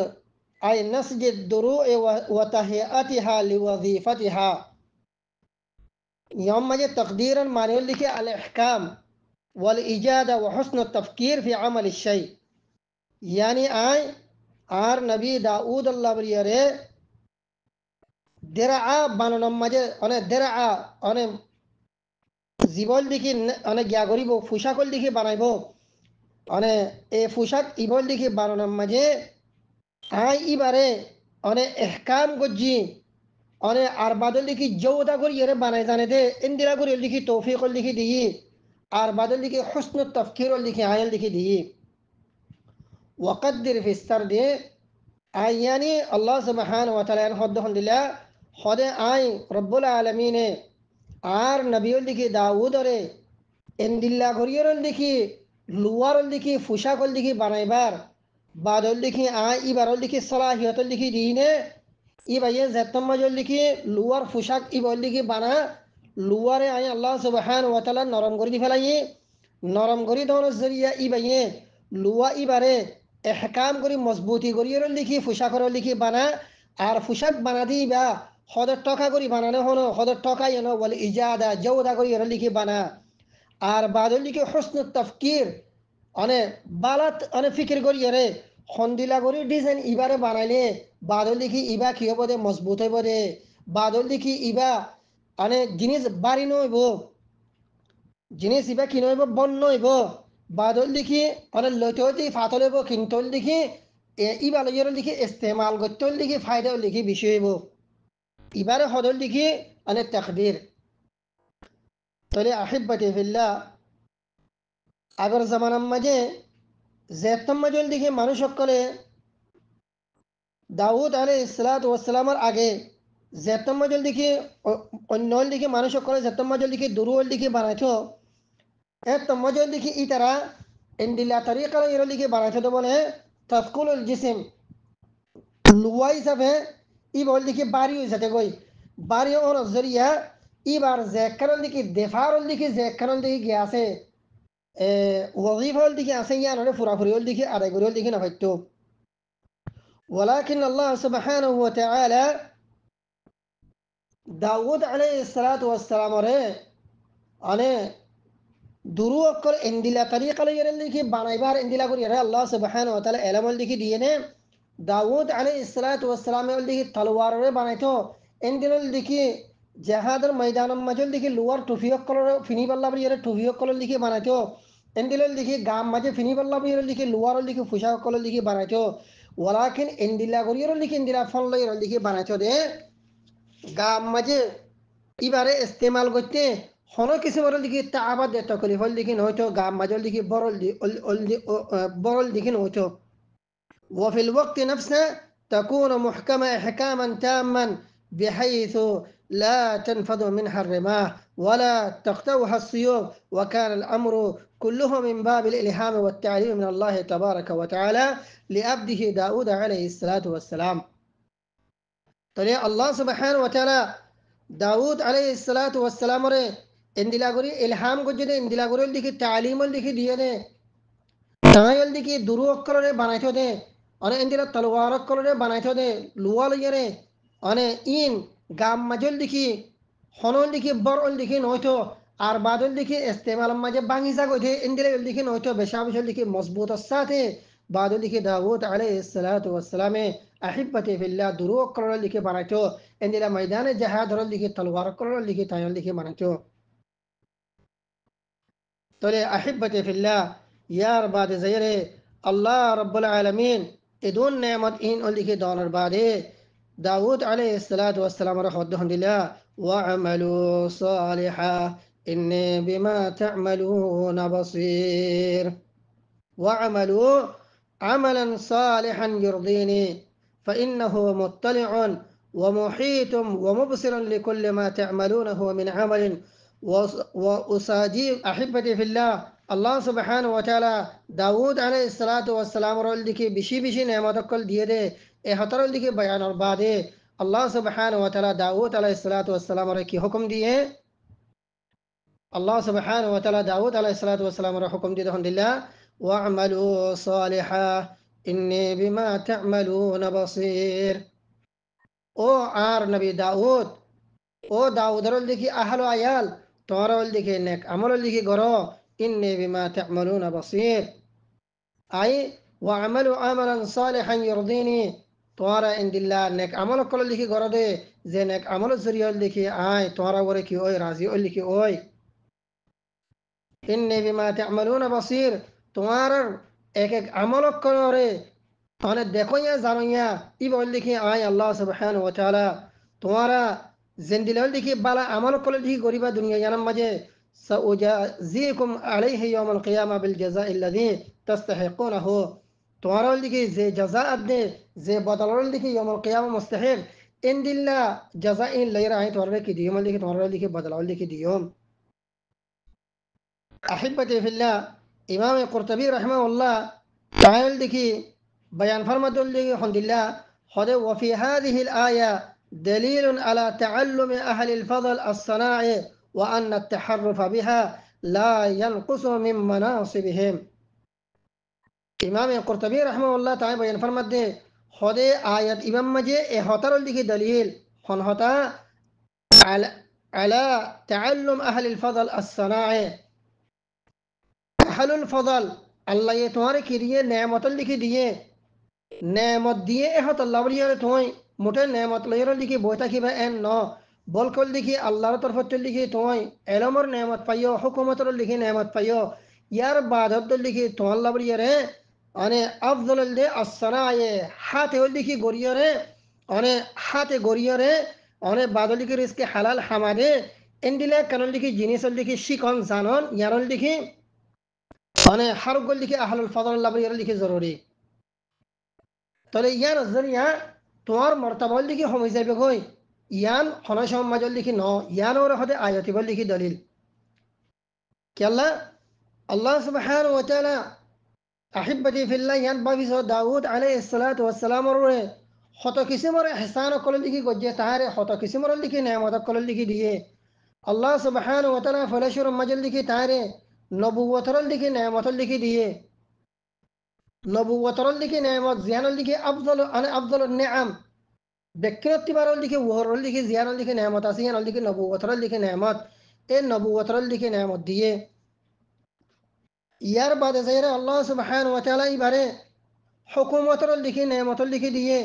أي نسج الدروع وتهيئتها لوظيفتها يوم مجد تقديرا ما نقول لك الإحكام والإجادة وحسن التفكير في عمل الشيء يعني آي آر نبي داود الله برياره درعا بانو مجد أنا درعا أنا زيبول ديكي أنا جاغوري بو فوشاكول ديكي باناي بو أنا إيه فوشاك إبول ديكي بانو مجد آي إباره أنا إحكام قجي أنا أربادل لكي جودا كور يره بناي زانه ده إندرا كور لكي توفيق لكي ديه أربادل لكي حسن التفكير لكي عيال لكي ديه وقدر في السرد يعني الله سبحانه وتعالى خدهم لله হদে আই রব্বুল আলমিনে আর নবীর দিকে দাউদরে এন্দিল্লা ঘরিয়র দিকে লুয়ার দিকে ফুসাকল দিকে বানাইবার বাদল দিকে আই ইবারল দিকে সলাহিয়তল দিকে দিনে ইবাইয়ে জেতম্মাজল দিকে লুয়ার ফুসাক ইবল দিকে বানা লুয়ারে আই আল্লাহ সুবহান ওয়া তাআলা নরম করে দি ফেলাই নরম করি দনের জরিয়া ইবাইয়ে লুয়া ইবারে এহকাম করি মজবুতি করিয়র লিখি ফুসাকর লিখি বানা আর ফুসাক বানা দিবা হদর টকা করি বানানো হনো হদর টকা এনো বলে ইজাদা জৌদা করিয়র লিখি বানা আর বাদল লিখি হসন তফকির অনে বালাত অনে ফিকির করিয়রে খন্দিলা করি ডিজাইন ইবারে বানাইলে বাদল লিখি ইবা কি হব দে মজবুত হইব দে বাদল লিখি ইবা অনে জিনিস বাড়ি নইব জিনিস ইবা কি নইব বন্য হইব বাদল লিখি অনেক লইতেও দিকে ফাতল হইব কিনতল লিখি ইবা লইয়ের লিখি ইস্তেমাল করতেও লিখি ফায়দাও লিখি বিষয় হইব ইবারে হদল লিখি অনেক তাকদির তাহলে আহিব্বাতি ফিল্লাহ আগর জামানার মাঝে জেতম মাজল দিকে মানুষ সকলে দাউদ আলাইহিস সালাতু ওয়াস সালামের আগে জেতম মাজল দিকে অন্য দিকে মানুষ সকলে জেতম মাজল দিকে দুরুল দিকে বানাইতো মজল দিকে ই তারা ইন্দিলা তরিকা এর দিকে বানাইতো বলে তফকুলুল জিসিম লুয়া হিসাবে ই বল দিকে বাড়ি হইসাতে গই বাড়ি ওর জরিয়া ইবার জেকারল দিকে দেফারল দিকে জেকারল দিকে গিয়াছে ওয়াজিফাল দিকে আছে ইয়া নরে ফুরাফুরিল দিকে আদায় করিল দিকে না হইতো ولكن الله سبحانه وتعالى দাউদ আলাইহিস সালাতু ওয়াস সালাম রে আনে দুরু অক্ষর ইন্দিলা তরিকা লইয়ের লিখি বানাইবার ইন্দিলা করি রে আল্লাহ সুবহানাহু ওয়া তাআলা এলামল লিখি দিয়েনে দাউদ আলাইহিস সালাতু ওয়াস সালাম এর লিখি তলোয়ার রে বানাইতো ইন্দিলাল লিখি জাহাদের ময়দানম মাজল লিখি লুয়ার টুফি অক্ষর ফিনি বাল্লা বলিয়ে টুফি অক্ষর লিখি বানাইতো ইন্দিলাল লিখি গাম মাঝে ফিনি বাল্লা বলিয়ে লিখি লুয়ার লিখি ফুসা অক্ষর লিখি বানাইতো ওয়ালাকিন ইন্দিলা করিয়ের লিখি ইন্দিলা ফল লইয়ের লিখি বানাইতো দে গাম মাঝে ইবারে ইস্তেমাল করতে হনো কিছু বড় দিকে তাআবাদ দে তকলিফ হল দিকে নয়তো গাম মাজল দিকে বরল দিকে নয়তো وفي الوقت نفسه تكون محكمة إحكاما تاما بحيث لا تنفذ منها الرماح ولا تقطعها السيوف وكان الأمر كله من باب الإلهام والتعليم من الله تبارك وتعالى لأبده داود عليه الصلاة والسلام طلع الله سبحانه وتعالى দাউদ আলাইহিস সালাতু ওয়াস সালাম রে ইন্দিলা করি ইলহাম গজে ইন্দিলা করি লিখি তালিমল লিখি দিয়ে দে তাইল দিকে দুরু অক্ষর রে বানাইতো দে অনে ইন্দিলা তলোয়ার অক্ষর রে বানাইতো দে লুয়া লইরে অনে ইন গাম মাজল লিখি হনল লিখি বরল লিখি নয়তো আর বাদল লিখি ইস্তেমাল মাঝে বাঙ্গিসা গজে ইন্দিলা লিখি নয়তো বেশাবিশল লিখি মজবুতর সাথে বাদল লিখি দাউদ আলাইহিস সালাতু ওয়াস সালামে আহিব্বাতি ফিল্লাহ দুরু অক্ষর লিখি বানাইতো ইন্দিলা ময়দানে জাহাদ হল লিখি তলোয়ার অক্ষর লিখি তাইল লিখি বানাইতো তলে আহিব্বাতি ফিল্লাহ ইয়ার বাদে জায়রে আল্লাহ রাব্বুল আলামিন এদুন নেয়ামত ইন লিখি দনের বাদে দাউদ আলাইহিস সালাতু ওয়াস সালাম রা হদ দিলা ওয়া আমালু সালিহা ইন্নী বিমা তা'মালুনা বাসীর ওয়া আমালু আমালান সালিহান ইরদিনি فإنه مطلع ومحيط ومبصر لكل ما تعملونه من عمل وأصاديق أحبتي في الله الله سبحانه وتعالى داود عليه الصلاة والسلام رول ديكي بشي نعمت كل ديه دي احتر ديكي بيان البادي الله سبحانه وتعالى داود عليه الصلاة والسلام ركي حكم ديه الله سبحانه وتعالى داود عليه الصلاة والسلام ركي حكم ديه الحمد لله واعملوا صالحا إني بما تعملون بصير ও আর নবী দাউদ ও দাউদর লিখি আহলো আয়াল তোমরা লিখে নেক আমল লিখি গরো ইন্নী বিমা তা'মালুনা বাসীর আই ওয়া আমালু আমালান সালিহান ইরদিনি তোমরা ইনদিল্লাহ নেক আমল কল লিখি গরো দে যে নেক আমল জরিয়া লিখি আই তোমরা ওরে কি ওই রাজি ও লিখি ওই ইন্নী বিমা তা'মালুনা বাসীর তোমার এক এক আমল করে তাহলে দেখো ইয়া জানো ইয়া ই বল লিখি আই আল্লাহ সুবহানাহু ওয়া তাআলা তোমারা জিন্দিলাল লিখি বালা আমল করে লিখি গরিবা দুনিয়া জানাম মাঝে সাউজাজিকুম আলাইহি ইয়াউমাল কিয়ামা বিল জাযাই আল্লাযী তাস্তাহিকুনাহু তোমারা লিখি যে জাযা আদে যে বদল লিখি ইয়াউমাল কিয়ামা মুস্তাহিক إن دلا جزاء لا يرى تورك ديوم اللي تمر اللي بدل اللي ديوم أحبتي في الله إمام القرطبي رحمه الله تعالى لك بيان فرمد لك الحمد لله وفي هذه الآية دليل على تعلم أهل الفضل الصناعي وأن التحرف بها لا ينقص من مناصبهم. إمام القرطبي رحمه الله تعالى بيان فرمد دي آية إمام مجي إحطر لك دليل هنهتا على تعلم أهل الفضل الصناعي. أهل الفضل الله يتواري كديه نعمت اللي كديه نعمت ديه إحط الله بريال توي متى نعمت لير اللي كي بوتا كي بأن نو بولكل اللي كي الله طرف اللي كي توي علمر نعمت فيو حكومة اللي كي نعمت فيو يار بعد اللي كي توان الله بريال أنا أفضل اللي الصناعي حاتي اللي كي غوريال أنا حاتي غوريال أنا بعد اللي كي رزق حلال حماده إندلا كانوا اللي كي جنس اللي كي شيكون زانون يار اللي كي أنا حرق اللي كي أهل الفضل الله بريال اللي كي ضروري تولي يان الزريعة توار مرتبة اللي كي هم يزاي بقوي يان خناش هم مجال اللي كي نو يان ورا هذا آياتي باللي كي دليل كلا الله سبحانه وتعالى أحبتي في الله يان بابي سو داود عليه الصلاة والسلام روه خطا كسي مر إحسان كل اللي كي قجة تاري خطا كسي مر اللي كي نعمة كل اللي كي ديه الله سبحانه وتعالى فلاشر مجال اللي كي تاري نبوة اللي كي نعمة اللي كي ديه نبوة اللي كي نعمة زيان اللي كي أفضل النعم بكرة تبار اللي كي وهر اللي كي زيان اللي كي نعمة أسيان اللي كي نبوة اللي كي نعمة إن نبوة اللي كي نعمة ديه यार बाद ज़ाहिर अल्लाह सुब्हान व तआला इबारे हुकूमत लिखी नेमत लिखी दिए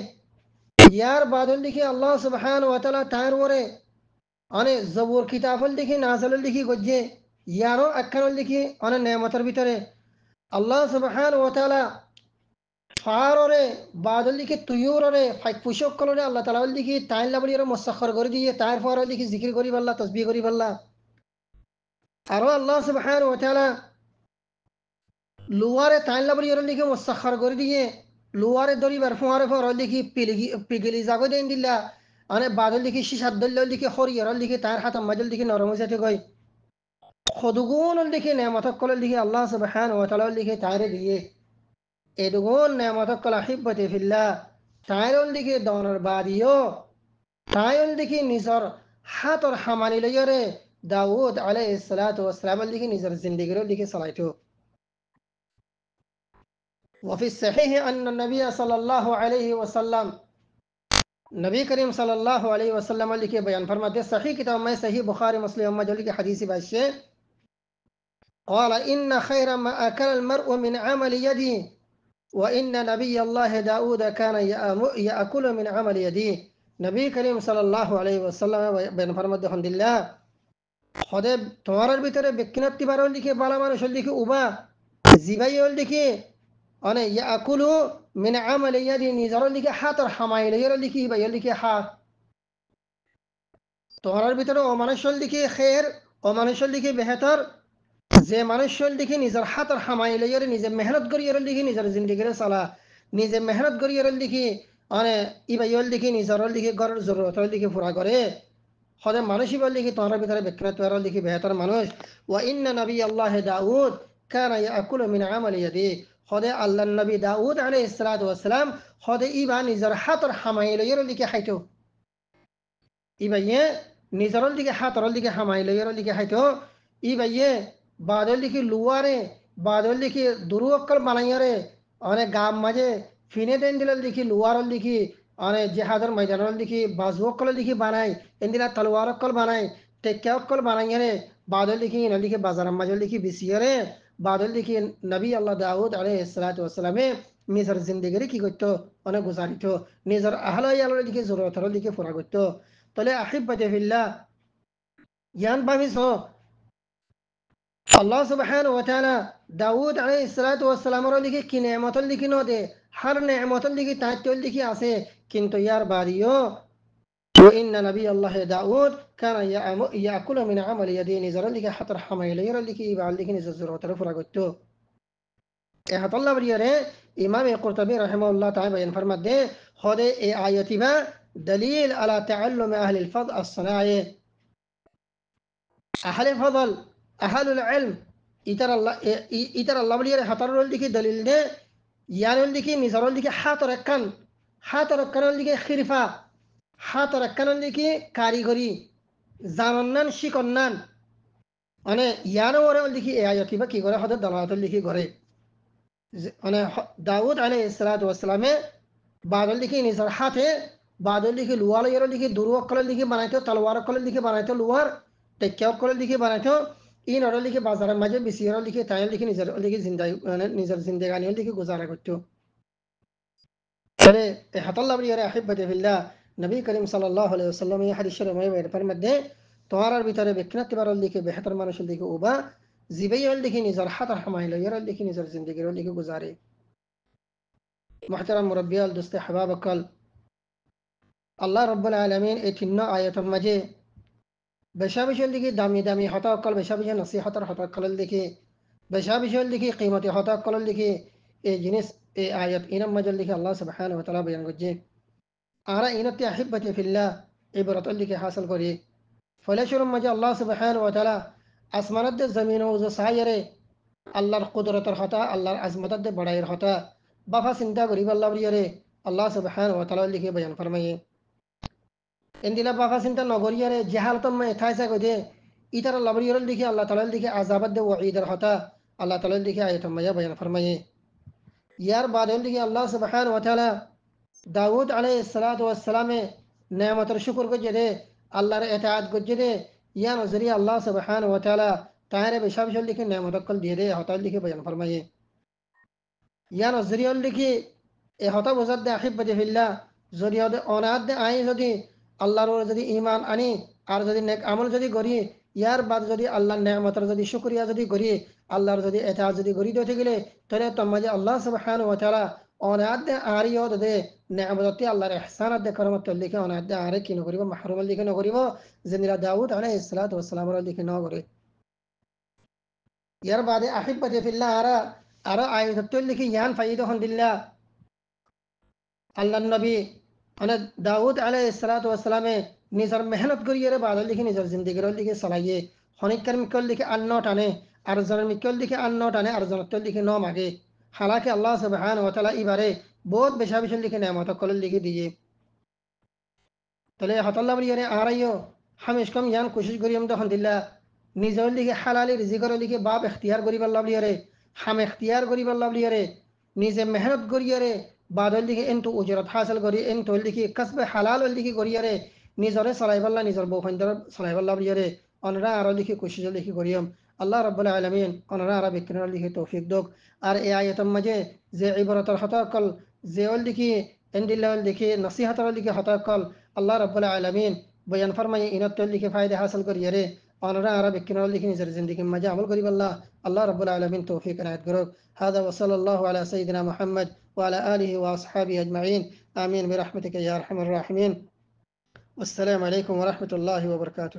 यार बाद लिखी अल्लाह सुब्हान व तआला तार वरे अने ज़बूर किताब लिखी नाज़ल लिखी गज्जे यारो अक्कन लिखी अने नेमतर भीतरे अल्लाह सुब्हान व तआला फारोरे बाद लिखी तुयूरोरे फाइक पुशक कलोरे अल्लाह तआला लिखी ताइन लबड़ियोरे मुसख्खर कर दिए तार फारो लिखी जिक्र करी बल्ला तस्बीह करी बल्ला अरो अल्लाह सुब्हान व तआला लुवारे ताइन लबरी और लिखे मुसख्खर कर दिए लुवारे दरी बर फुआरे फुआरे लिखी पिगली जागो देन दिल्ला अने बादल लिखी शिशाद दल्लो लिखी खोरी और लिखी तार हाथ मजल लिखी नरम से थे गई खुदगुन लिखी नेमत कल लिखी अल्लाह सुब्हान व तआला लिखी तारे दिए एदगुन नेमत कल हिब्बते फिल्लाह तारे लिखी दोनर बादियो तारे लिखी निजर हाथ और हमानी लियरे दाऊद अलैहिस्सलातु वस्सलाम लिखी निजर जिंदगी लिखी सलाइतो वफ़ी सहीह अन्न नबी सल्लल्लाहु अलैहि वसल्लम नबी करीम सल्लल्लाहु अलैहि वसल्लम लिखे बयान फरमाते सही किताब में सही बुखारी मुस्लिम मजली की हदीस बाशे قال إن خير ما أكل المرء من عمل يدي وإن نبي الله داود كان يأكل من عمل يدي नबी करीम सल्लल्लाहु अलैहि वसल्लम बयान फरमाते الحمد لله खुदे तुम्हारे भीतर बेकिनत तिबार लिखे बाला मानुष लिखे उबा जिबाई लिखे أنا يأكل من عمل يدي نزار لك حاطر حمايل يرى لك يبين لك حاط তোমার ভিতরে অমানুষল দিকে খের অমানুষল দিকে বেহতর যে মানুষল দিকে নিজের হাতের হামাইলে ইয়ারে নিজে মেহনত করি ইয়ারে দিকে নিজের জিন্দেগির সালা নিজে মেহনত করি ইয়ারে দিকে মানে ইবাইল দিকে নিজের দিকে ঘরের জরুরতের দিকে পুরা করে হদে মানুষই বল দিকে তোমার ভিতরে বিক্রত ইয়ারে দিকে বেহতর মানুষ ওয়া ইন্না নবী আল্লাহ দাউদ কানা ইয়াকুলু মিন আমালি ইয়াদি خدا الله النبي داود عليه الصلاة والسلام خدا إيبا نزار حاطر حمايل يرو لك حيتو إيبا يه نزار لك حاطر لك حمايل يرو لك حيتو إيبا يه بعد لك لواره بعد لك درو أكل بنايره أنا قام ماجه فينه دين دل لك لوار لك أنا جهادر ميدان لك بازو أكل لك بناي إندلا تلوار أكل بناي تكيا أكل بنايره بعد لك إن لك بازار ماجه لك بيسيره बादल देखिए नबी अल्लाह दाऊद अलैहिस्सलातु वस्सलाम निजर जिंदगी की करतो अने गुजारितो निजर अहला यालो लिखे जरूरत रो लिखे पूरा करतो तले अहिब्बते फिल्लाह यान बाविसो अल्लाह सुब्हानहु व तआला दाऊद अलैहिस्सलातु वस्सलाम रो लिखे कि नेमत लिखे नो दे हर नेमत लिखे तातो लिखे आसे किंतु यार बारियो وإن نبي الله داود كان يأكل من عمل يديه نزر لك حتر حمايل يرى لك يبع لك نزر زروت رفرا قلتو إيه الله برياره إمام القرطبي رحمه الله تعالى بيان فرمت ده خده آياتي با دليل على تعلم أهل الفضل الصناعي. أهل الفضل أهل العلم إتر الله بليه حتر لك دليل ده يعني لك نزار لك حاتر كان لك خرفة حاتر كان لك كاريغري জানন্নান শিকন্নান মানে ইয়ানো ওরে লিখি এ আয়াতি বা কি করে হতে দালাত লিখি করে মানে দাউদ আলাইহিস সালাতু ওয়াস সালামে বাদল লিখি নিজের হাতে বাদল লিখি লুয়াল ইয়ার লিখি দুরুক কলে লিখি বানাইতো তলোয়ার কলে লিখি বানাইতো লুয়ার টেকিয়া কলে লিখি বানাইতো ইন ওরে লিখি বাজারের মাঝে বিসির লিখি তাই লিখি নিজের লিখি জিন্দাই মানে নিজের জিন্দেগানি লিখি গুজারা করতো তাহলে এই হাতাল্লাহ ইয়ারে আহিব্বাতি ফিল্লাহ নবী করিম সাল্লাল্লাহু আলাইহি ওয়াসাল্লাম এই হাদিস শরীফের মধ্যে তোমার ভিতরে বিকনাত বারল লিখে বেহতর মানুষের লিখে ওবা জিবাইল লিখে নিজের হাত হামাইল ইয়ার লিখে নিজের জিন্দেগির লিখে গুজারে محترم مربيال دوست احباب কল আল্লাহ রাব্বুল আলামিন এই তিন আয়াতের মাঝে বেশাবিশাল লিখে দামি দামি হতা কল বেশাবিশাল নসিহতর হতা কল লিখে বেশাবিশাল লিখে কিমতি হতা কল লিখে এই জিনিস এই আয়াত ইনাম মাঝে লিখে আল্লাহ সুবহানাহু ওয়া তাআলা বয়ান করছে আরা ইনাতি আহিব্বাতি ফিল্লাহ ইবরাত লিখে হাসিল করি ফলেশ্বরম মাঝে আল্লাহ সুবহানাহু ওয়া তাআলা আসমানাত জমিন ও সাইরে আল্লাহর কুদরতের হতা আল্লাহর আজমতত বড়াইয়ের হতা বাফা চিন্তা করি আল্লাহ বলিয়ারে আল্লাহ সুবহানাহু ওয়া তাআলা লিখে বয়ান ফরমায়ে এন্দিলা বাফা চিন্তা নগরিয়ারে জাহালতম মে থাইসা গদে ইতার আল্লাহ বলিয়ারে লিখে আল্লাহ তাআলা লিখে আযাবাত দে ওয়াঈদের হতা আল্লাহ তাআলা লিখে আয়াতম মে বয়ান ফরমায়ে ইয়ার বাদে লিখে আল্লাহ সুবহানাহু ওয়া তাআলা দাউদ আলাইহিস সালাতু ওয়াস সালামে নেয়ামতের শুকর গজে আল্লাহর ইতাআত গজে ইয়া নজরিয়া আল্লাহ সুবহানাহু ওয়া তাআলা তারে বেশাবিশাল লিখে নেয়ামত কল দিয়ে দে হতা লিখে বয়ান ফরমায়ে ইয়া নজরিয়া লিখে এ হতা বজাদ দে আহিব্বাতি ফিল্লাহ যদি অনাদ দে আই যদি আল্লাহর যদি ঈমান আনি আর যদি নেক আমল যদি করি ইয়ার বাদ যদি আল্লাহর নেয়ামতের যদি শুকরিয়া যদি করি আল্লাহর যদি ইতাআত যদি করি দিতে গেলে তাহলে তোমাজে আল্লাহ সুবহানাহু ওয়া তাআলা অনাদ দে আরিও দে নেয়ামতটি আল্লাহর ইহসানাত দে করমত লিখে অনাদ দে আরে কি নকরিব মাহরুম লিখে নকরিব জিনিরা দাউদ আলাইহিস সালাতু ওয়াস সালাম লিখে নকরে ইয়ার বাদে আহিব্বাতি ফিল্লাহ আরা আয়াত লিখে ইয়ান ফায়দা হন্দিল্লাহ আল্লাহর নবী মানে দাউদ আলাইহিস সালাতু ওয়াস সালামে নিজের মেহনত করিয়ে বাদল লিখে নিজের জিন্দেগির লিখে চালাইয়ে হনিকার মিকল লিখে আন্ন টানে আর জনের মিকল লিখে আন্ন টানে আর জনের লিখে ন মাগে হালাকি আল্লাহ সুবহানাহু ওয়া তাআলা ইবারে বহুত বেশাবিশাল লিখে নেয়ামত কল লিখে দিয়ে তাহলে হতাল্লাহ বলিয়ারে আরাইও হামেশ কম ইয়ান কোশিশ করিম তখন দিল্লা নিজের লিখে হালালি রিজিকর লিখে বাপ এখতিয়ার করিব আল্লাহ বলিয়ারে হাম এখতিয়ার করিব আল্লাহ বলিয়ারে নিজে মেহনত করিয়ারে বাদল লিখে এনতো উজরত হাসিল করি এনতো লিখে কসবে হালাল লিখে করিয়ারে নিজরে চলাইবাল্লাহ নিজর বউফাইন্দর চলাইবাল্লাহ বলিয়ারে অনরা আরো লিখে কোশিশ লিখে করিম আল্লাহ রাব্বুল আলামিন অনরা আরা বিক্রর লিখে তৌফিক দক আর এই আয়াতের মাঝে যে ইবরাতর হতাকল যে লিখে এন্দিল্লাহ লিখে নসিহতর লিখে হতাকল আল্লাহ রাব্বুল আলামিন বয়ান ফরমায়ে ইনত লিখে ফায়দা হাসিল করিয়ারে অনরা আরা বিক্রর লিখে নিজের জিন্দেগির মাঝে আমল করিব আল্লাহ রাব্বুল আলামিন তৌফিক এনায়েত করুক هذا وصلى الله على سيدنا محمد وعلى آله وأصحابه أجمعين آمين برحمتك يا أرحم الراحمين والسلام عليكم ورحمة الله وبركاته